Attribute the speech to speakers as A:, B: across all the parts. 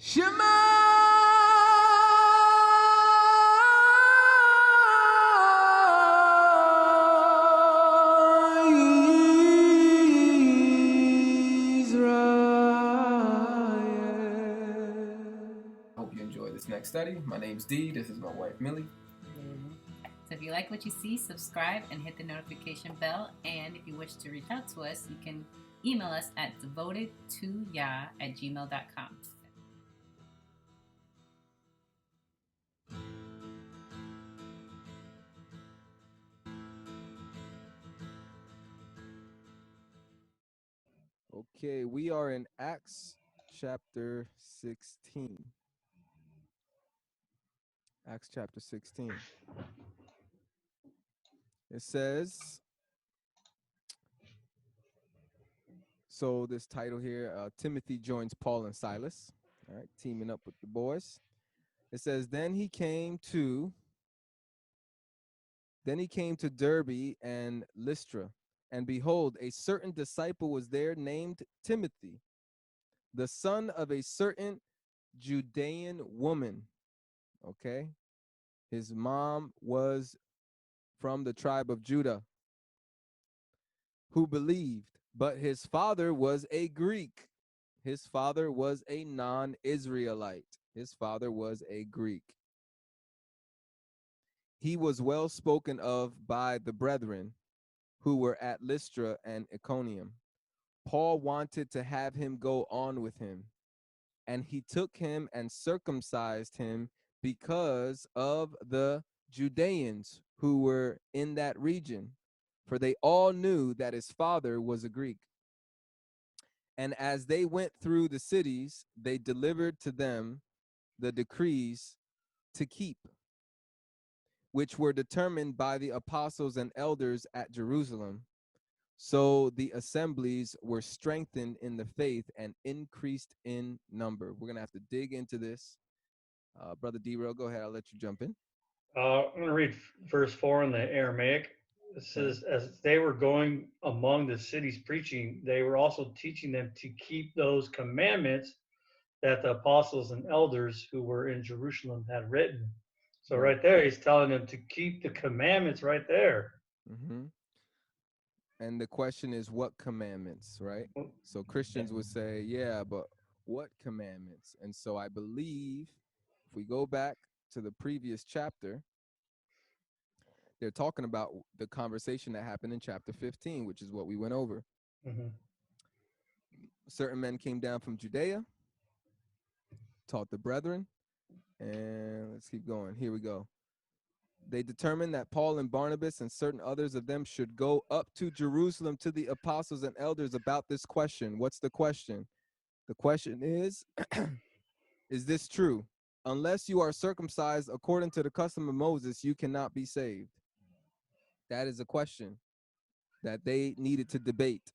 A: Shema Israel. Hope you enjoy this next study. My name's Dee. This is my wife, Millie.
B: So if you like what you see, subscribe and hit the notification bell. And if you wish to reach out to us, you can email us at devotedtoyah@gmail.com.
C: Okay, we are in Acts chapter 16. Acts chapter 16. It says, so this title here, Timothy joins Paul and Silas, all right, teaming up with the boys. It says, then he came to Derbe and Lystra, and behold, a certain disciple was there named Timothy, the son of a certain Judean woman. Okay, his mom was from the tribe of Judah, who believed, but his father was a Greek. His father was a non-Israelite. His father was a Greek. He was well spoken of by the brethren who were at Lystra and Iconium. Paul wanted to have him go on with him, and he took him and circumcised him because of the Judeans who were in that region, for they all knew that his father was a Greek. And as they went through the cities, they delivered to them the decrees to keep, which were determined by the apostles and elders at Jerusalem. So the assemblies were strengthened in the faith and increased in number. We're going to have to dig into this. Brother D-Rail, go ahead. I'll let you jump in.
D: I'm going to read verse 4 in the Aramaic. It says, as they were going among the cities preaching, they were also teaching them to keep those commandments that the apostles and elders who were in Jerusalem had written. So right there, he's telling them to keep the commandments right there.
C: Mm-hmm. And the question is, what commandments, right? So Christians would say, yeah, but what commandments? And so I believe if we go back to the previous chapter, they're talking about the conversation that happened in chapter 15, which is what we went over.
D: Mm-hmm.
C: Certain men came down from Judea, taught the brethren, and let's keep going. Here we go. They determined that Paul and Barnabas and certain others of them should go up to Jerusalem to the apostles and elders about this question. What's the question? The question is this true? Unless you are circumcised according to the custom of Moses, you cannot be saved. That is a question that they needed to debate.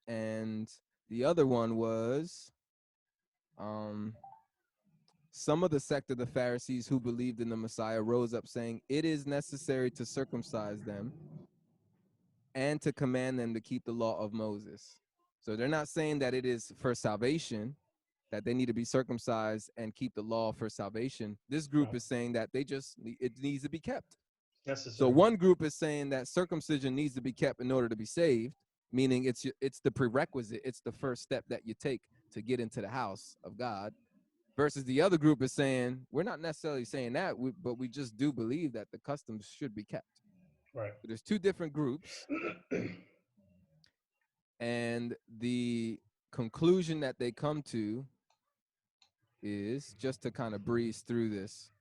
C: And the other one was some of the sect of the Pharisees who believed in the Messiah rose up saying, it is necessary to circumcise them and to command them to keep the law of Moses. So they're not saying that it is for salvation, that they need to be circumcised and keep the law for salvation. This group is saying that it needs to be kept.
D: Necessary.
C: So one group is saying that circumcision needs to be kept in order to be saved, meaning it's the prerequisite, it's the first step that you take to get into the house of God. Versus the other group is saying, we're not necessarily saying that, but we just do believe that the customs should be kept.
D: Right.
C: So there's two different groups. And the conclusion that they come to is, just to kind of breeze through this,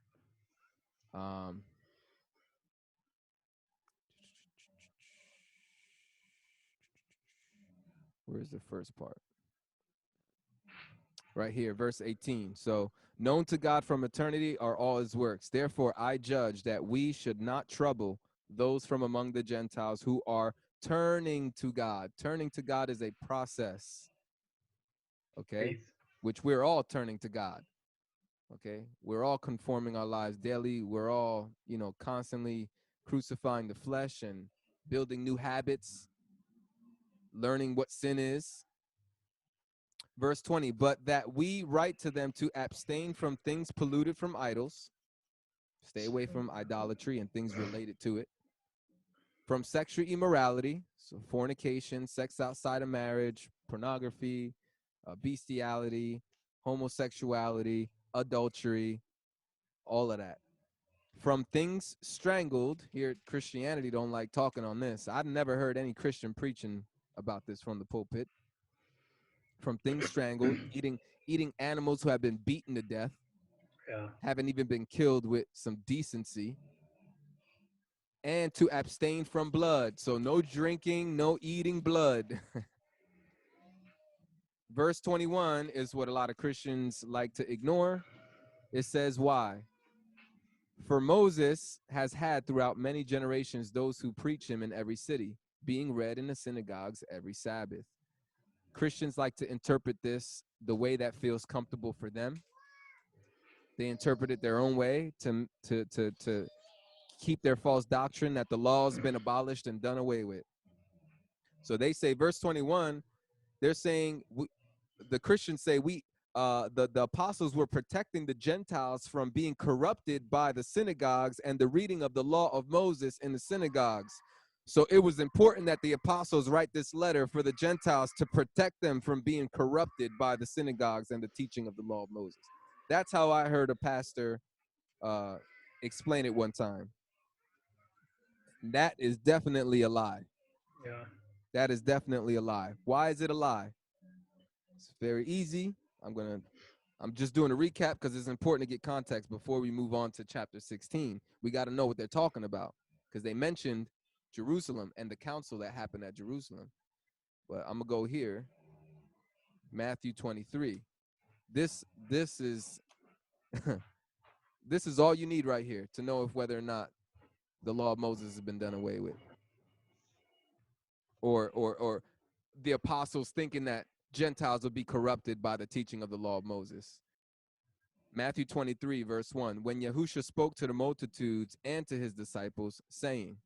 C: where's the first part? Right here, verse 18. So, known to God from eternity are all his works. Therefore, I judge that we should not trouble those from among the Gentiles who are turning to God. Turning to God is a process, okay?
D: Faith.
C: Which we're all turning to God, okay? We're all conforming our lives daily. We're all, constantly crucifying the flesh and building new habits, learning what sin is. Verse 20, but that we write to them to abstain from things polluted from idols, stay away from idolatry and things related to it, from sexual immorality, so fornication, sex outside of marriage, pornography, bestiality, homosexuality, adultery, all of that. From things strangled, here Christianity don't like talking on this. I've never heard any Christian preaching about this from the pulpit. From things strangled, eating animals who have been beaten to death,
D: Yeah.
C: haven't even been killed with some decency, and to abstain from blood. So no drinking, no eating blood. Verse 21 is what a lot of Christians like to ignore. It says, why? For Moses has had throughout many generations those who preach him in every city, being read in the synagogues every Sabbath. Christians like to interpret this the way that feels comfortable for them. They interpret it their own way to keep their false doctrine that the law's been abolished and done away with. So they say, verse 21, they're saying, the Christians say, the apostles were protecting the Gentiles from being corrupted by the synagogues and the reading of the law of Moses in the synagogues. So it was important that the apostles write this letter for the Gentiles to protect them from being corrupted by the synagogues and the teaching of the law of Moses. That's how I heard a pastor explain it one time. That is definitely a lie.
D: Yeah.
C: That is definitely a lie. Why is it a lie? It's very easy. I'm just doing a recap because it's important to get context before we move on to chapter 16. We got to know what they're talking about because they mentioned Jerusalem and the council that happened at Jerusalem. But I'm gonna go here, Matthew 23. This is this is all you need right here to know if whether or not the law of Moses has been done away with, or the apostles thinking that Gentiles would be corrupted by the teaching of the law of Moses. Matthew 23, verse 1, when Yahusha spoke to the multitudes and to his disciples, saying,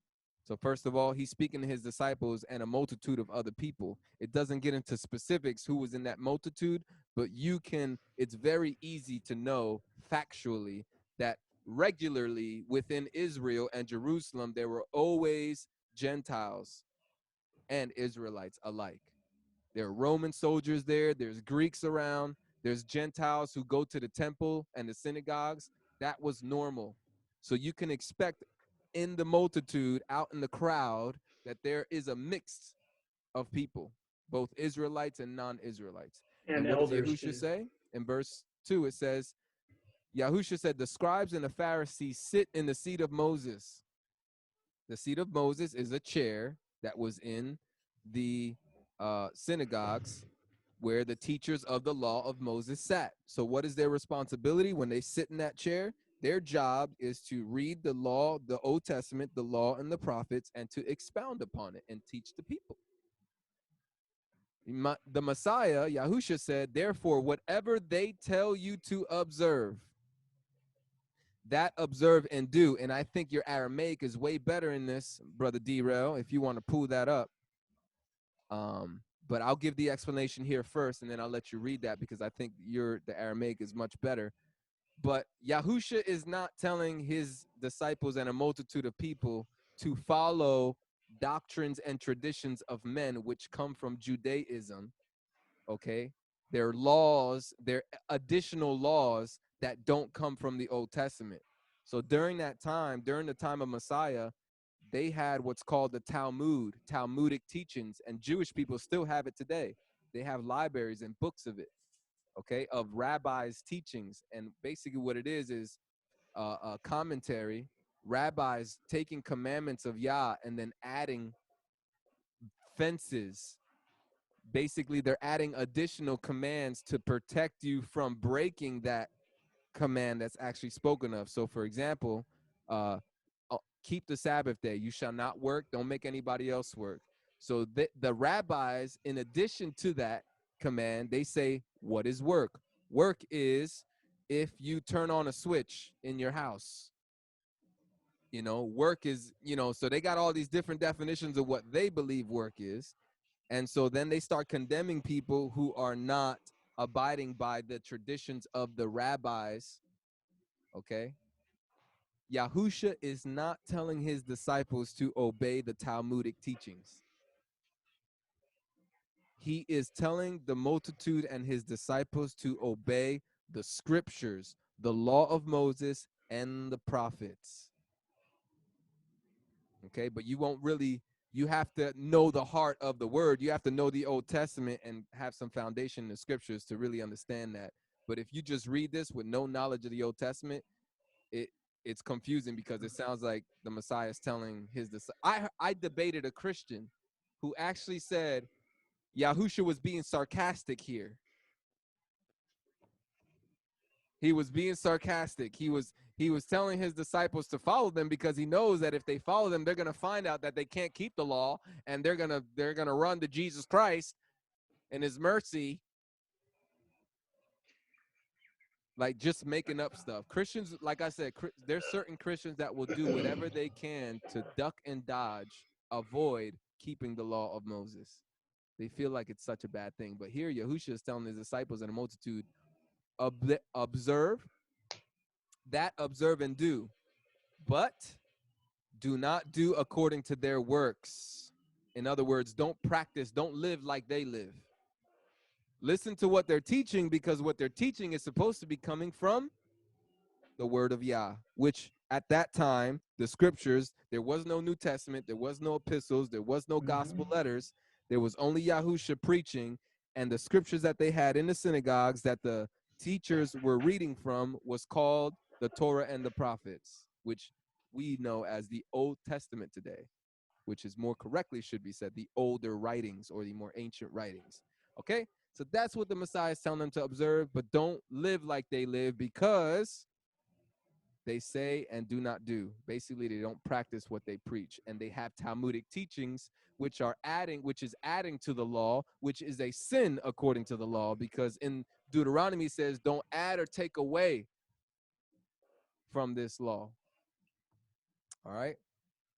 C: so first of all, he's speaking to his disciples and a multitude of other people. It doesn't get into specifics who was in that multitude, but it's very easy to know factually that regularly within Israel and Jerusalem, there were always Gentiles and Israelites alike. There are Roman soldiers there. There's Greeks around. There's Gentiles who go to the temple and the synagogues. That was normal. So you can expect in the multitude, out in the crowd, that there is a mix of people, both Israelites and non-Israelites.
D: And
C: And what does
D: elders
C: Yahusha
D: too.
C: say? In verse 2, it says, Yahusha said, the scribes and the Pharisees sit in the seat of Moses. The seat of Moses is a chair that was in the synagogues where the teachers of the law of Moses sat. So what is their responsibility when they sit in that chair? Their job is to read the law, the Old Testament, the law and the prophets, and to expound upon it and teach the people. The Messiah, Yahusha, said, therefore, whatever they tell you to observe, that observe and do. And I think your Aramaic is way better in this, Brother D-Rail, if you want to pull that up. But I'll give the explanation here first, and then I'll let you read that because I think the Aramaic is much better. But Yahusha is not telling his disciples and a multitude of people to follow doctrines and traditions of men which come from Judaism, okay? They're laws, they're additional laws that don't come from the Old Testament. So during that time, during the time of Messiah, they had what's called the Talmud, Talmudic teachings, and Jewish people still have it today. They have libraries and books of it, okay, of rabbis' teachings. And basically what it is a commentary, rabbis taking commandments of Yah and then adding fences. Basically, they're adding additional commands to protect you from breaking that command that's actually spoken of. So, for example, keep the Sabbath day. You shall not work. Don't make anybody else work. So the rabbis, in addition to that command, they say, what is work? Work is if you turn on a switch in your house. You know, work is, so they got all these different definitions of what they believe work is. And so then they start condemning people who are not abiding by the traditions of the rabbis, okay, Yahusha is not telling his disciples to obey the Talmudic teachings. He is telling the multitude and his disciples to obey the scriptures, the law of Moses and the prophets. Okay, but you won't really, you have to know the heart of the word. You have to know the Old Testament and have some foundation in the scriptures to really understand that. But if you just read this with no knowledge of the Old Testament, it's confusing because it sounds like the Messiah is telling his disciples. I debated a Christian who actually said Yahusha was being sarcastic here. He was being sarcastic. He was telling his disciples to follow them because he knows that if they follow them, they're going to find out that they can't keep the law, and they're going to run to Jesus Christ and his mercy. Like just making up stuff. Christians, like I said, there's certain Christians that will do whatever they can to duck and dodge, avoid keeping the law of Moses. They feel like it's such a bad thing. But here, Yahushua is telling his disciples and the multitude, observe and do, but do not do according to their works. In other words, don't practice, don't live like they live. Listen to what they're teaching, because what they're teaching is supposed to be coming from the word of Yah, which at that time, the scriptures, there was no New Testament, there was no epistles, there was no gospel letters, there was only Yahusha preaching, and the scriptures that they had in the synagogues that the teachers were reading from was called the Torah and the prophets, which we know as the Old Testament today, which is more correctly should be said the older writings or the more ancient writings. Okay, so that's what the Messiah is telling them to observe, but don't live like they live, because they say and do not do. Basically, they don't practice what they preach, and they have Talmudic teachings which is adding to the law, which is a sin according to the law, because in Deuteronomy it says don't add or take away from this law. All right.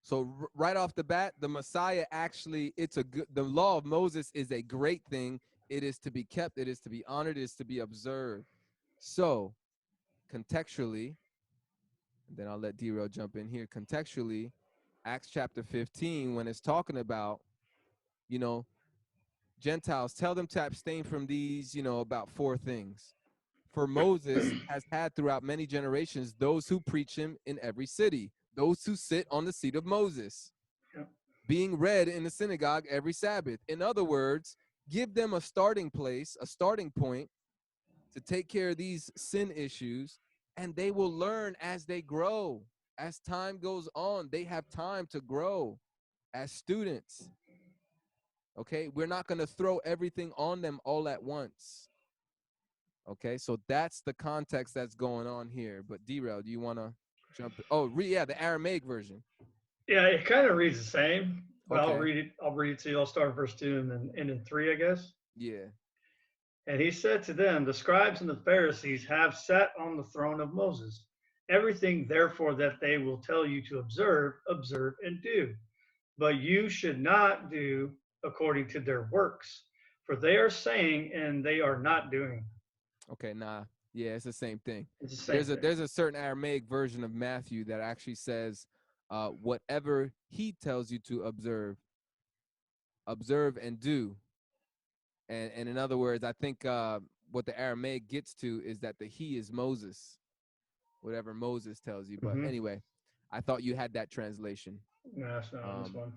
C: So right off the bat, the Messiah actually, the law of Moses is a great thing. It is to be kept. It is to be honored. It is to be observed. So contextually, and then I'll let D-Rail jump in here. Contextually, Acts chapter 15, when it's talking about, Gentiles, tell them to abstain from these, about 4 things. For Moses has had throughout many generations those who preach him in every city, those who sit on the seat of Moses, being read in the synagogue every Sabbath. In other words, give them a starting place, a starting point to take care of these sin issues, and they will learn as they grow. As time goes on, they have time to grow as students. Okay, we're not going to throw everything on them all at once. Okay, so that's the context that's going on here. But D-Rail, do you want to jump? The Aramaic version.
D: Yeah, it kind of reads the same, but
C: Okay.
D: I'll read it to you. I'll start in verse 2 and then end in 3, I guess.
C: Yeah.
D: And he said to them, the scribes and the Pharisees have sat on the throne of Moses. Everything, therefore, that they will tell you to observe, observe and do. But you should not do according to their works, for they are saying and they are not doing.
C: Okay, nah. Yeah, it's the same thing.
D: It's the same thing.
C: There's a certain Aramaic version of Matthew that actually says, whatever he tells you to observe and do. And in other words, I think what the Aramaic gets to is that the he is Moses, whatever Moses tells you. But anyway, I thought you had that translation.
D: No, that's not on this one.